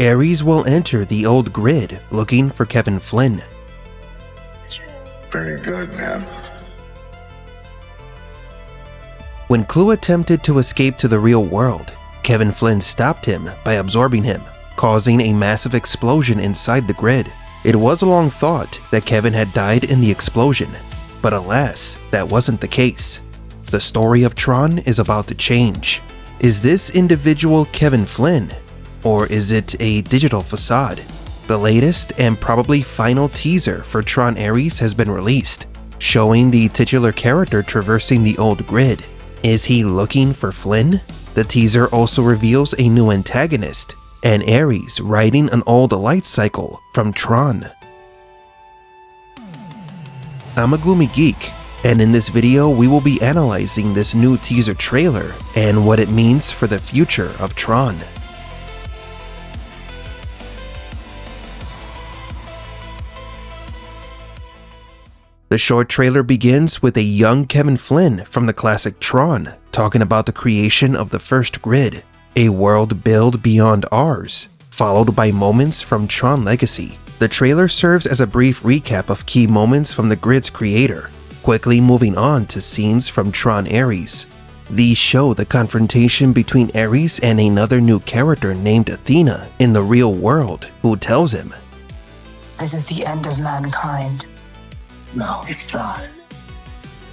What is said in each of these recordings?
Aries will enter the old grid looking for Kevin Flynn. Pretty good, man. When Clue attempted to escape to the real world, Kevin Flynn stopped him by absorbing him, causing a massive explosion inside the grid. It was long thought that Kevin had died in the explosion, but alas, that wasn't the case. The story of Tron is about to change. Is this individual Kevin Flynn, or is it a digital facade? The latest and probably final teaser for Tron Aries has been released, showing the titular character traversing the old grid. Is he looking for Flynn? The teaser also reveals a new antagonist, and Aries riding an old light cycle from Tron. I'm a Gloomy Geek, and in this video we will be analyzing this new teaser trailer and what it means for the future of Tron. The short trailer begins with a young Kevin Flynn from the classic Tron talking about the creation of the first grid, a world built beyond ours, followed by moments from Tron Legacy. The trailer serves as a brief recap of key moments from the grid's creator, quickly moving on to scenes from Tron Aries. These show the confrontation between Aries and another new character named Athena in the real world, who tells him, "This is the end of mankind." "No, it's not."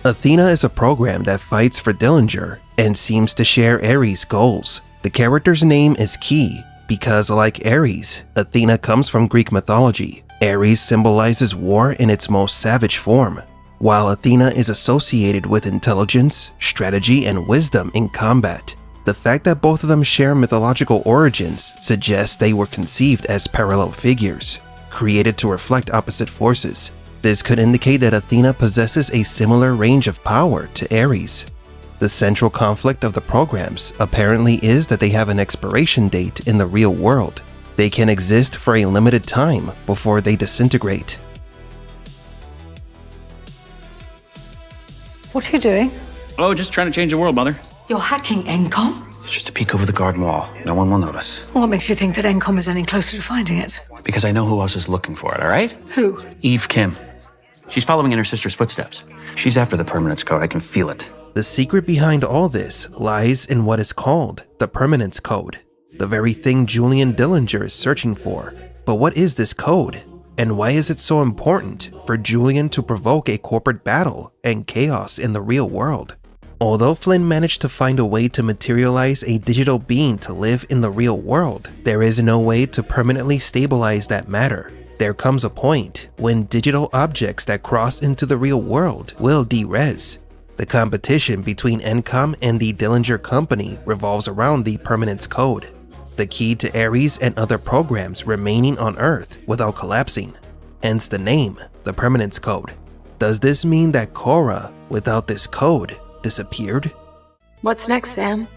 Athena is a program that fights for Dillinger and seems to share Aries' goals. The character's name is key because, like Aries, Athena comes from Greek mythology. Aries symbolizes war in its most savage form, while Athena is associated with intelligence, strategy, and wisdom in combat. The fact that both of them share mythological origins suggests they were conceived as parallel figures, created to reflect opposite forces. This could indicate that Athena possesses a similar range of power to Aries. The central conflict of the programs apparently is that they have an expiration date in the real world. They can exist for a limited time before they disintegrate. What are you doing? Oh, just trying to change the world, Mother. You're hacking Encom? It's just a peek over the garden wall. No one will notice. What makes you think that Encom is any closer to finding it? Because I know who else is looking for it, all right? Who? Eve Kim. She's following in her sister's footsteps. She's after the Permanence Code. I can feel it. The secret behind all this lies in what is called the Permanence Code, the very thing Julian Dillinger is searching for. But what is this code? And why is it so important for Julian to provoke a corporate battle and chaos in the real world? Although Flynn managed to find a way to materialize a digital being to live in the real world, there is no way to permanently stabilize that matter. There comes a point when digital objects that cross into the real world will de-res. The competition between Encom and the Dillinger Company revolves around the Permanence Code, the key to Aries and other programs remaining on Earth without collapsing. Hence the name, the Permanence Code. Does this mean that Kora, without this code, disappeared? What's next, Sam?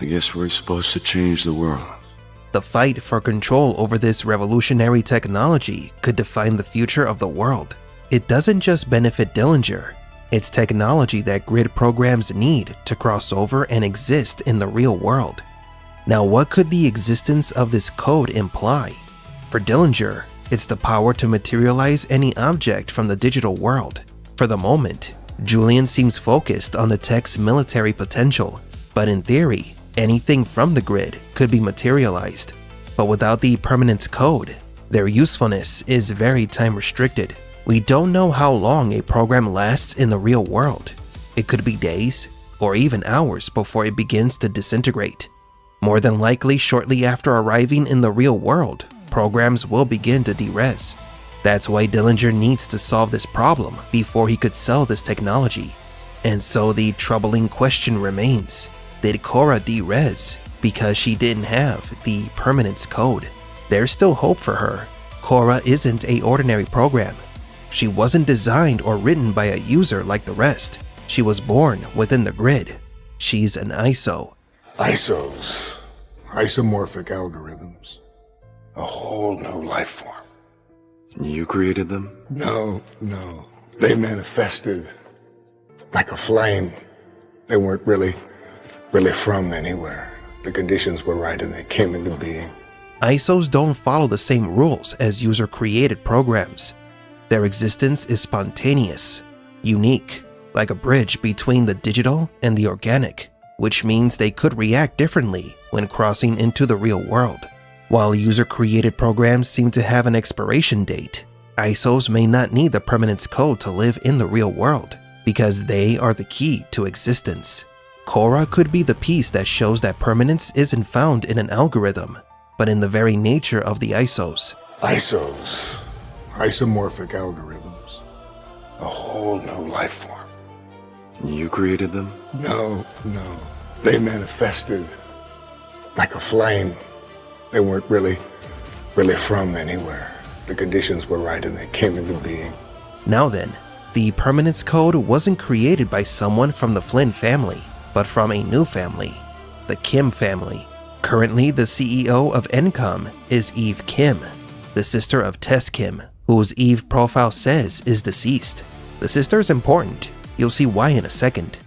I guess we're supposed to change the world. The fight for control over this revolutionary technology could define the future of the world. It doesn't just benefit Dillinger, it's technology that grid programs need to cross over and exist in the real world. Now, what could the existence of this code imply? For Dillinger, it's the power to materialize any object from the digital world. For the moment, Julian seems focused on the tech's military potential, but in theory, anything from the grid could be materialized. But without the Permanence Code, their usefulness is very time restricted. We don't know how long a program lasts in the real world. It could be days, or even hours before it begins to disintegrate. More than likely, shortly after arriving in the real world, programs will begin to de-res. That's why Dillinger needs to solve this problem before he could sell this technology. And so the troubling question remains, did Kora de-res because she didn't have the Permanence Code? There's still hope for her. Kora isn't an ordinary program. She wasn't designed or written by a user like the rest. She was born within the grid. She's an ISO. ISOs. Isomorphic algorithms. A whole new life form. You created them? No. They manifested like a flame. They weren't really from anywhere. The conditions were right and they came into being. ISOs don't follow the same rules as user-created programs. Their existence is spontaneous, unique, like a bridge between the digital and the organic, which means they could react differently when crossing into the real world. While user-created programs seem to have an expiration date, ISOs may not need the permanence code to live in the real world, because they are the key to existence. Kora could be the piece that shows that permanence isn't found in an algorithm, but in the very nature of the ISOs. ISOs, isomorphic algorithms, a whole new life form. You created them? No. They manifested like a flame. They weren't really from anywhere. The conditions were right and they came into being. Now then, the permanence code wasn't created by someone from the Flynn family, but from a new family, the Kim family. Currently, the CEO of Encom is Eve Kim, the sister of Tess Kim, whose Eve profile says is deceased. The sister is important. You'll see why in a second.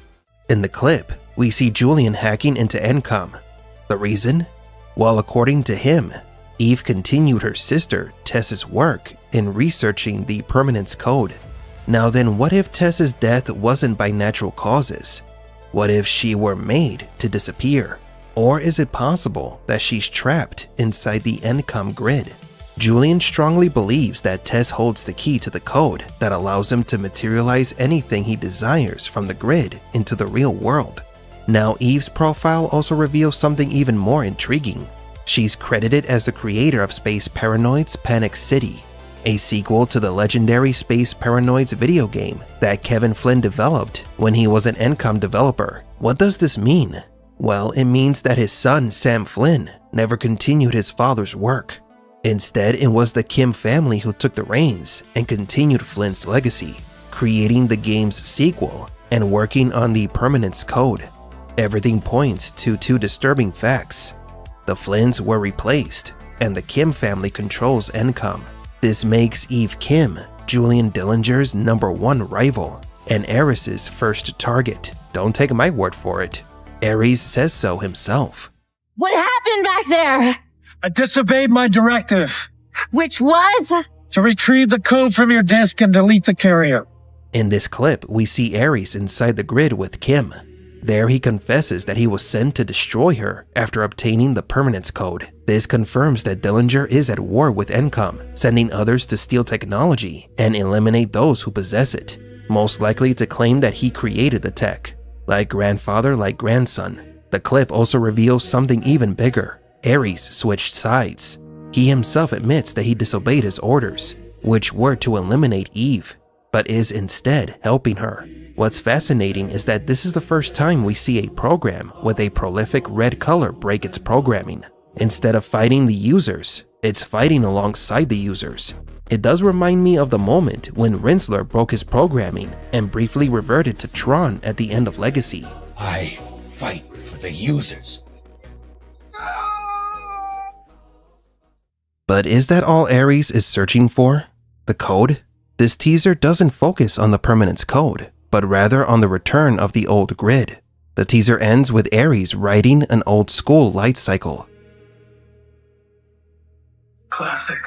In the clip, we see Julian hacking into Encom. The reason? Well, according to him, Eve continued her sister Tess's work in researching the permanence code. Now then, what if Tess's death wasn't by natural causes? What if she were made to disappear? Or is it possible that she's trapped inside the Encom grid? Julian strongly believes that Tess holds the key to the code that allows him to materialize anything he desires from the grid into the real world. Now, Eve's profile also reveals something even more intriguing. She's credited as the creator of Space Paranoid's Panic City, a sequel to the legendary Space Paranoids video game that Kevin Flynn developed when he was an Encom developer. What does this mean? Well, it means that his son, Sam Flynn, never continued his father's work. Instead, it was the Kim family who took the reins and continued Flynn's legacy, creating the game's sequel and working on the permanence code. Everything points to two disturbing facts. The Flynns were replaced, and the Kim family controls Encom. This makes Eve Kim Julian Dillinger's #1 rival and Aries' first target. Don't take my word for it. Aries says so himself. What happened back there? I disobeyed my directive. Which was? To retrieve the code from your disk and delete the carrier. In this clip, we see Aries inside the grid with Kim. There he confesses that he was sent to destroy her after obtaining the permanence code. This confirms that Dillinger is at war with Encom, sending others to steal technology and eliminate those who possess it, most likely to claim that he created the tech. Like grandfather, like grandson. The clip also reveals something even bigger. Aries switched sides. He himself admits that he disobeyed his orders, which were to eliminate Eve, but is instead helping her. What's fascinating is that this is the first time we see a program with a prolific red color break its programming. Instead of fighting the users, it's fighting alongside the users. It does remind me of the moment when Rinsler broke his programming and briefly reverted to Tron at the end of Legacy. I fight for the users. But is that all Aries is searching for? The code? This teaser doesn't focus on the permanence code, but rather on the return of the old grid. The teaser ends with Aries riding an old school light cycle. Classic.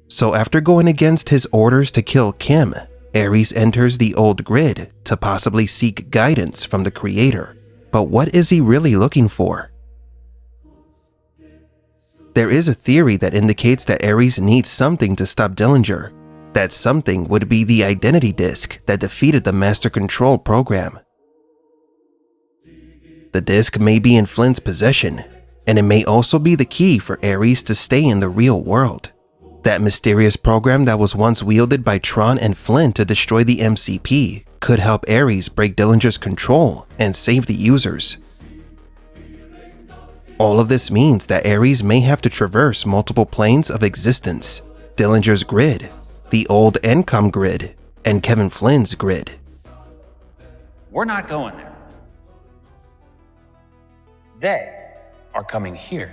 So after going against his orders to kill Kim, Aries enters the old grid to possibly seek guidance from the creator. But what is he really looking for? There is a theory that indicates that Aries needs something to stop Dillinger. That something would be the identity disk that defeated the Master Control program. The disk may be in Flynn's possession, and it may also be the key for Aries to stay in the real world. That mysterious program that was once wielded by Tron and Flynn to destroy the MCP could help Aries break Dillinger's control and save the users. All of this means that Aries may have to traverse multiple planes of existence. Dillinger's grid, the old Encom grid, and Kevin Flynn's grid. We're not going there. They are coming here.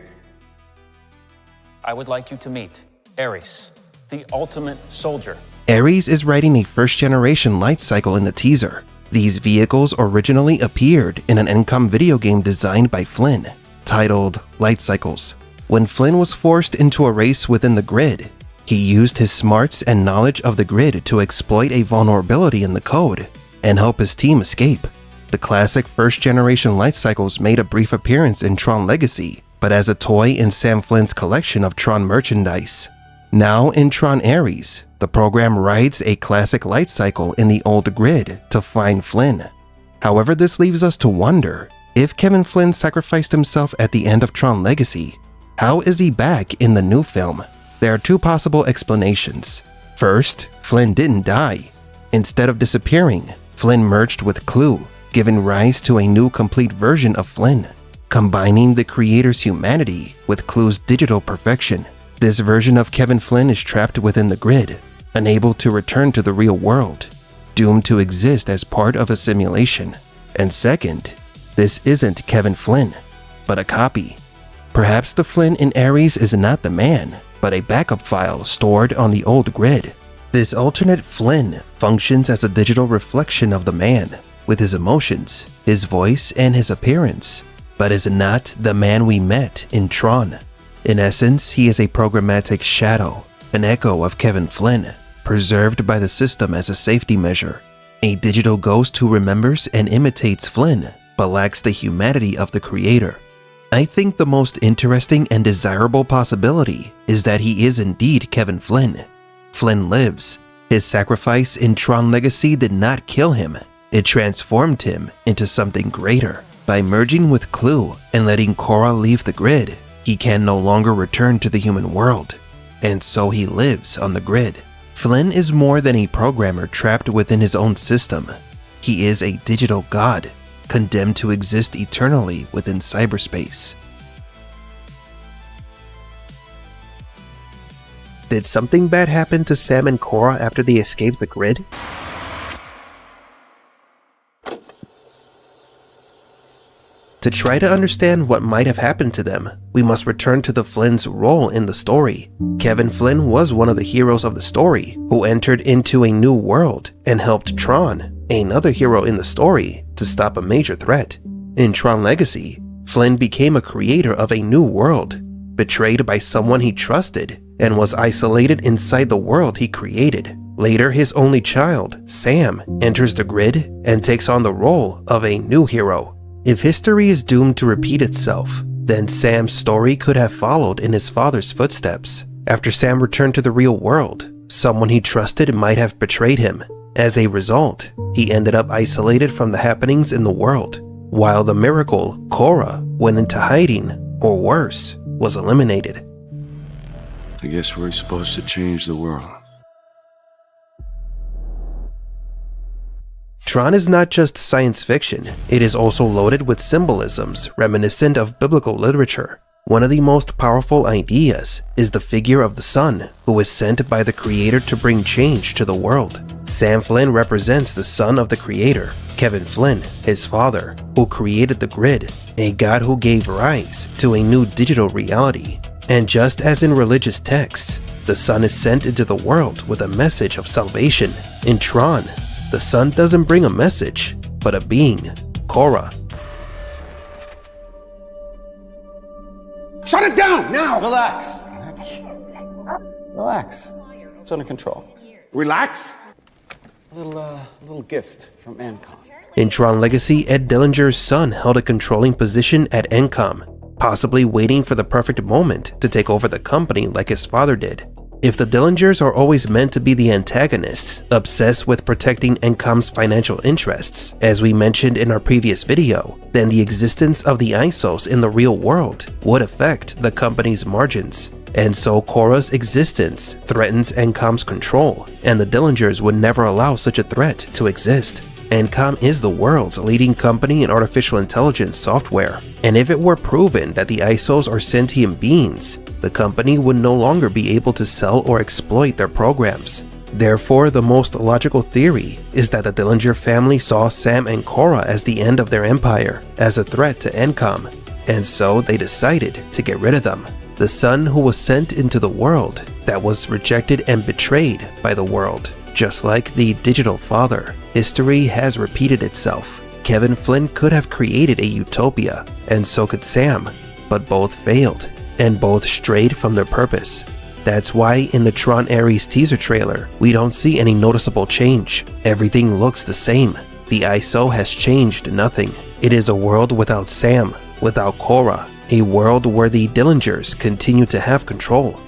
I would like you to meet Aries, the ultimate soldier. Aries is riding a first-generation light cycle in the teaser. These vehicles originally appeared in an Encom video game designed by Flynn, titled Light Cycles. When Flynn was forced into a race within the grid, he used his smarts and knowledge of the grid to exploit a vulnerability in the code and help his team escape. The classic first-generation light cycles made a brief appearance in Tron Legacy, but as a toy in Sam Flynn's collection of Tron merchandise. Now in Tron Aries, the program rides a classic light cycle in the old grid to find Flynn. However, this leaves us to wonder, if Kevin Flynn sacrificed himself at the end of Tron Legacy, how is he back in the new film? There are two possible explanations. First, Flynn didn't die. Instead of disappearing, Flynn merged with Clue, giving rise to a new complete version of Flynn, combining the creator's humanity with Clue's digital perfection. This version of Kevin Flynn is trapped within the grid, unable to return to the real world, doomed to exist as part of a simulation. And second, this isn't Kevin Flynn, but a copy. Perhaps the Flynn in Aries is not the man, but a backup file stored on the old grid. This alternate Flynn functions as a digital reflection of the man, with his emotions, his voice, and his appearance, but is not the man we met in Tron. In essence, he is a programmatic shadow, an echo of Kevin Flynn, preserved by the system as a safety measure. A digital ghost who remembers and imitates Flynn, but lacks the humanity of the creator. I think the most interesting and desirable possibility is that he is indeed Kevin Flynn. Flynn lives. His sacrifice in Tron Legacy did not kill him. It transformed him into something greater. By merging with Clue and letting Kora leave the grid, he can no longer return to the human world, and so he lives on the grid. Flynn is more than a programmer trapped within his own system. He is a digital god, condemned to exist eternally within cyberspace. Did something bad happen to Sam and Kora after they escaped the grid? To try to understand what might have happened to them, we must return to the Flynn's role in the story. Kevin Flynn was one of the heroes of the story who entered into a new world and helped Tron, another hero in the story, to stop a major threat. In Tron Legacy, Flynn became a creator of a new world, betrayed by someone he trusted, and was isolated inside the world he created. Later, his only child, Sam, enters the grid and takes on the role of a new hero. If history is doomed to repeat itself, then Sam's story could have followed in his father's footsteps. After Sam returned to the real world, someone he trusted might have betrayed him. As a result, he ended up isolated from the happenings in the world, while the miracle, Kora, went into hiding, or worse, was eliminated. I guess we're supposed to change the world. Tron is not just science fiction, it is also loaded with symbolisms reminiscent of biblical literature. One of the most powerful ideas is the figure of the Son, who is sent by the Creator to bring change to the world. Sam Flynn represents the son of the Creator, Kevin Flynn, his father, who created the grid, a god who gave rise to a new digital reality. And just as in religious texts, the Son is sent into the world with a message of salvation. In Tron, the Son doesn't bring a message, but a being, Kora. Shut it down now! Relax. Relax. It's under control. Relax? A little gift from Encom. In Tron Legacy, Ed Dillinger's son held a controlling position at Encom, possibly waiting for the perfect moment to take over the company like his father did. If the Dillingers are always meant to be the antagonists, obsessed with protecting Encom's financial interests, as we mentioned in our previous video, then the existence of the ISOs in the real world would affect the company's margins. And so Kora's existence threatens Encom's control, and the Dillingers would never allow such a threat to exist. Encom is the world's leading company in artificial intelligence software, and if it were proven that the ISOs are sentient beings, the company would no longer be able to sell or exploit their programs. Therefore, the most logical theory is that the Dillinger family saw Sam and Kora as the end of their empire, as a threat to Encom, and so they decided to get rid of them. The son who was sent into the world that was rejected and betrayed by the world. Just like the digital father, history has repeated itself. Kevin Flynn could have created a utopia, and so could Sam, but both failed. and both strayed from their purpose. That's why in the Tron Aries teaser trailer, we don't see any noticeable change. Everything looks the same. The ISO has changed nothing. It is a world without Sam, without Kora, a world where the Dillingers continue to have control.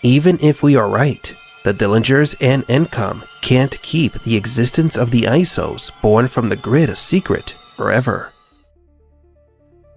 Even if we are right, the Dillingers and Encom can't keep the existence of the ISOs born from the grid a secret forever.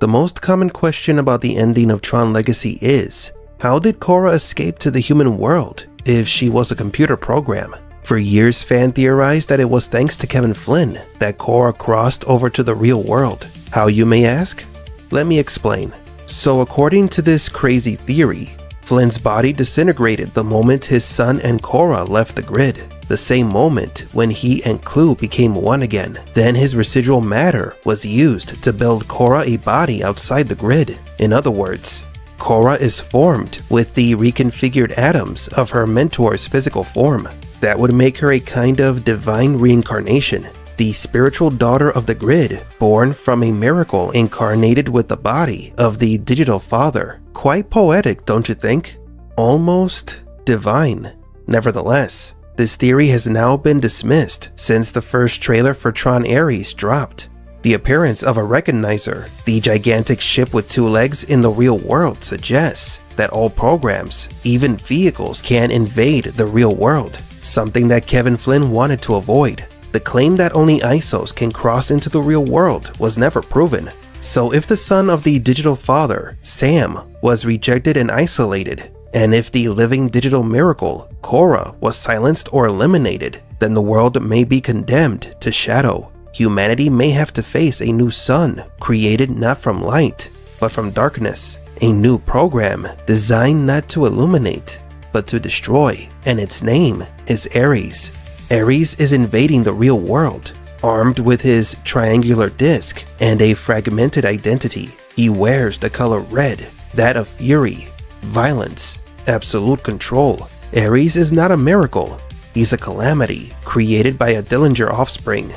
The most common question about the ending of Tron Legacy is, how did Kora escape to the human world if she was a computer program? For years, fans theorized that it was thanks to Kevin Flynn that Kora crossed over to the real world. How, you may ask? Let me explain. So according to this crazy theory, Flynn's body disintegrated the moment his son and Kora left the grid, the same moment when he and Clue became one again. Then his residual matter was used to build Kora a body outside the grid. In other words, Kora is formed with the reconfigured atoms of her mentor's physical form. That would make her a kind of divine reincarnation, the spiritual daughter of the grid, born from a miracle incarnated with the body of the digital father. Quite poetic, don't you think? Almost divine. Nevertheless, this theory has now been dismissed since the first trailer for Tron Aries dropped. The appearance of a recognizer, the gigantic ship with 2 legs in the real world, suggests that all programs, even vehicles, can invade the real world, something that Kevin Flynn wanted to avoid. The claim that only ISOs can cross into the real world was never proven. So if the son of the digital father, Sam, was rejected and isolated, and if the living digital miracle, Kora, was silenced or eliminated, then the world may be condemned to shadow. Humanity may have to face a new sun, created not from light, but from darkness. A new program designed not to illuminate, but to destroy, and its name is Aries. Aries is invading the real world. Armed with his triangular disc and a fragmented identity, he wears the color red, that of fury, violence, absolute control. Aries is not a miracle, he's a calamity created by a Dillinger offspring,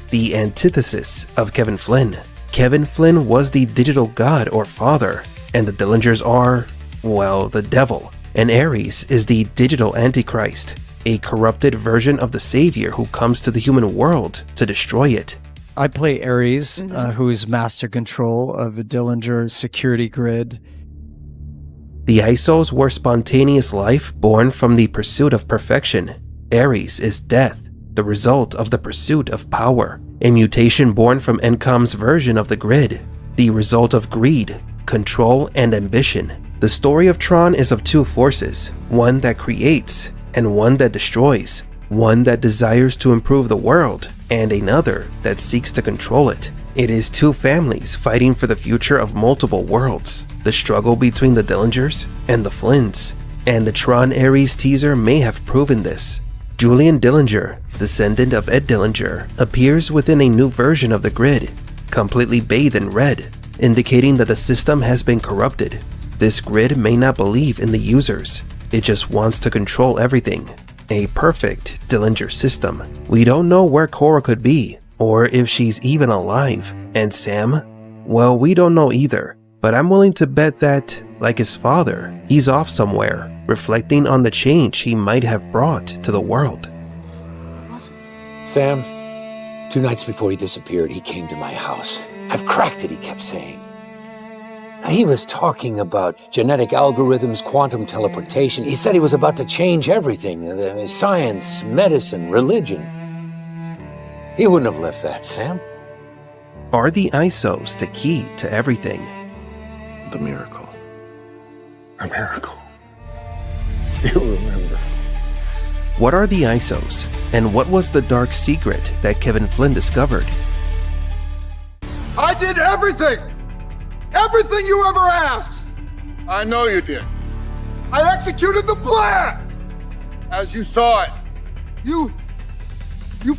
the antithesis of Kevin Flynn. Kevin Flynn was the digital god or father, and the Dillingers are, well, the devil. And Aries is the digital antichrist, a corrupted version of the savior who comes to the human world to destroy it. I play Aries, who's master control of the Dillinger security grid. The ISOs were spontaneous life born from the pursuit of perfection. Aries is death, the result of the pursuit of power, a mutation born from Encom's version of the grid, the result of greed, control, and ambition. The story of Tron is of 2 forces, one that creates and one that destroys, one that desires to improve the world and another that seeks to control it. It is 2 families fighting for the future of multiple worlds, the struggle between the Dillingers and the Flynns, and the Tron Aries teaser may have proven this. Julian Dillinger, descendant of Ed Dillinger, appears within a new version of the grid, completely bathed in red, indicating that the system has been corrupted. This grid may not believe in the users, it just wants to control everything. A perfect Dillinger system. We don't know where Kora could be, or if she's even alive. And Sam? Well, we don't know either, but I'm willing to bet that, like his father, he's off somewhere, reflecting on the change he might have brought to the world. Sam, 2 nights before he disappeared, he came to my house. I've cracked it, he kept saying. He was talking about genetic algorithms, quantum teleportation. He said he was about to change everything, science, medicine, religion. He wouldn't have left that, Sam. Are the ISOs the key to everything? The miracle. A miracle. You remember. What are the ISOs, and what was the dark secret that Kevin Flynn discovered? I did everything! Everything you ever asked! I know you did. I executed the plan! As you saw it. You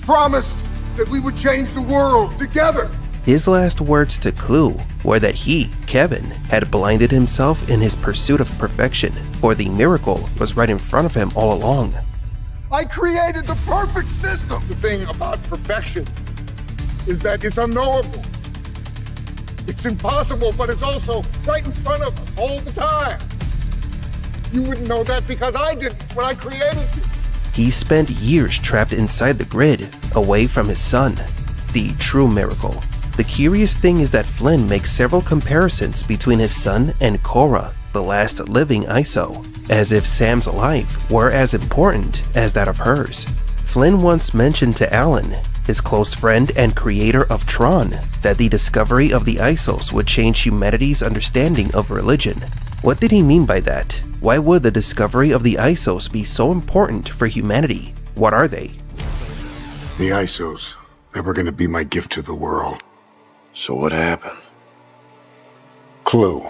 promised that we would change the world together! His last words to Clue were that he, Kevin, had blinded himself in his pursuit of perfection, for the miracle was right in front of him all along. I created the perfect system! The thing about perfection is that it's unknowable. It's impossible, but it's also right in front of us all the time. You wouldn't know that because I did when I created you. He spent years trapped inside the grid, away from his son. The true miracle. The curious thing is that Flynn makes several comparisons between his son and Kora, the last living ISO, as if Sam's life were as important as that of hers. Flynn once mentioned to Alan, his close friend and creator of Tron, that the discovery of the ISOs would change humanity's understanding of religion. What did he mean by that? Why would the discovery of the ISOs be so important for humanity? What are they? The ISOs, they were gonna be my gift to the world. So what happened? Clue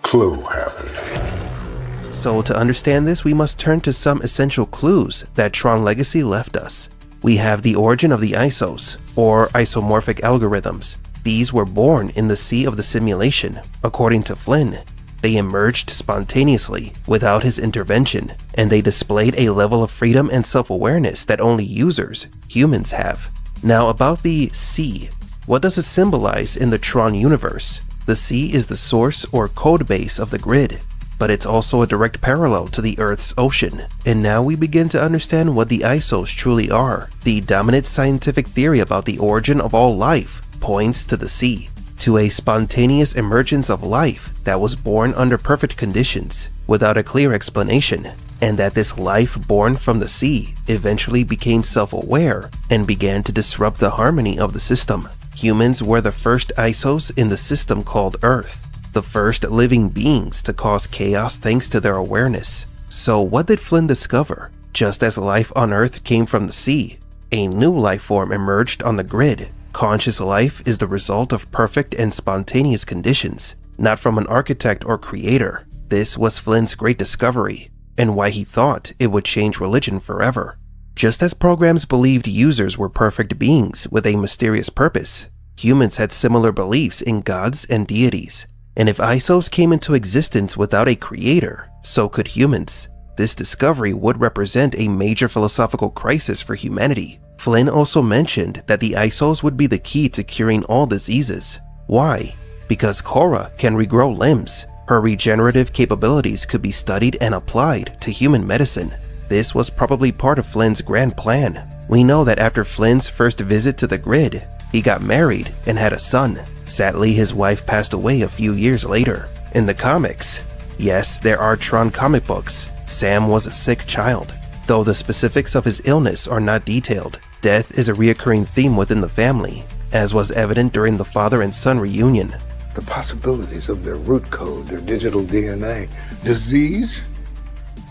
happened. So to understand this, we must turn to some essential clues that Tron Legacy left us. We have the origin of the ISOs, or isomorphic algorithms. These were born in the sea of the simulation, according to Flynn. They emerged spontaneously, without his intervention, and they displayed a level of freedom and self-awareness that only users, humans, have. Now about the sea. What does it symbolize in the Tron universe? The sea is the source or code base of the grid, but it's also a direct parallel to the Earth's ocean. And now we begin to understand what the ISOs truly are. The dominant scientific theory about the origin of all life points to the sea, to a spontaneous emergence of life that was born under perfect conditions, without a clear explanation, and that this life born from the sea eventually became self-aware and began to disrupt the harmony of the system. Humans were the first ISOs in the system called Earth, the first living beings to cause chaos thanks to their awareness. So what did Flynn discover? Just as life on Earth came from the sea, a new life form emerged on the grid. Conscious life is the result of perfect and spontaneous conditions, not from an architect or creator. This was Flynn's great discovery, and why he thought it would change religion forever. Just as programs believed users were perfect beings with a mysterious purpose, humans had similar beliefs in gods and deities. And if ISOs came into existence without a creator, so could humans. This discovery would represent a major philosophical crisis for humanity. Flynn also mentioned that the ISOs would be the key to curing all diseases. Why? Because Kora can regrow limbs. Her regenerative capabilities could be studied and applied to human medicine. This was probably part of Flynn's grand plan. We know that after Flynn's first visit to the grid, he got married and had a son. Sadly, his wife passed away a few years later. In the comics, yes, there are Tron comic books. Sam was a sick child. Though the specifics of his illness are not detailed, death is a reoccurring theme within the family, as was evident during the father and son reunion. The possibilities of their root code, their digital DNA, disease,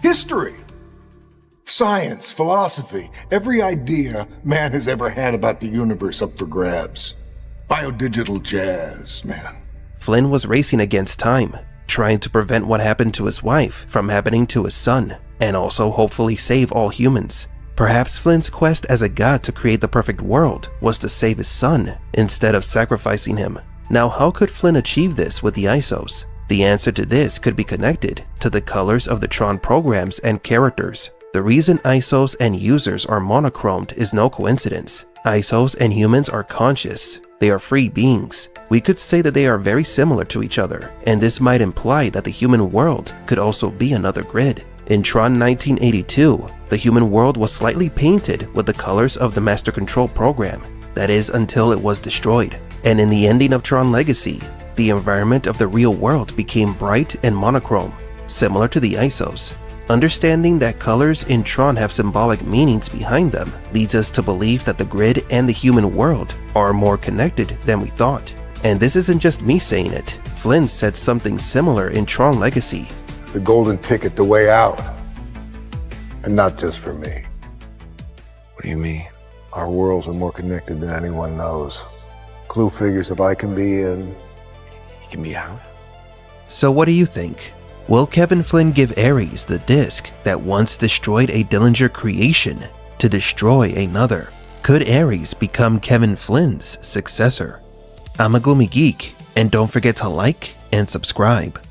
history, science, philosophy, every idea man has ever had about the universe up for grabs. Biodigital jazz, man. Flynn was racing against time, trying to prevent what happened to his wife from happening to his son, and also hopefully save all humans. Perhaps Flynn's quest as a god to create the perfect world was to save his son instead of sacrificing him. Now, how could Flynn achieve this with the ISOs? The answer to this could be connected to the colors of the Tron programs and characters. The reason ISOs and users are monochromed is no coincidence. ISOs and humans are conscious. They are free beings. We could say that they are very similar to each other, and this might imply that the human world could also be another grid. In Tron 1982, the human world was slightly painted with the colors of the Master Control program, that is, until it was destroyed. And in the ending of Tron Legacy, the environment of the real world became bright and monochrome, similar to the ISOs. Understanding that colors in Tron have symbolic meanings behind them leads us to believe that the grid and the human world are more connected than we thought. And this isn't just me saying it. Flynn said something similar in Tron Legacy. The golden ticket, the way out. And not just for me. What do you mean? Our worlds are more connected than anyone knows. Clue figures if I can be in. He can be out? So what do you think? Will Kevin Flynn give Aries the disc that once destroyed a Dillinger creation to destroy another? Could Aries become Kevin Flynn's successor? I'm a Gloomy Geek, and don't forget to like and subscribe.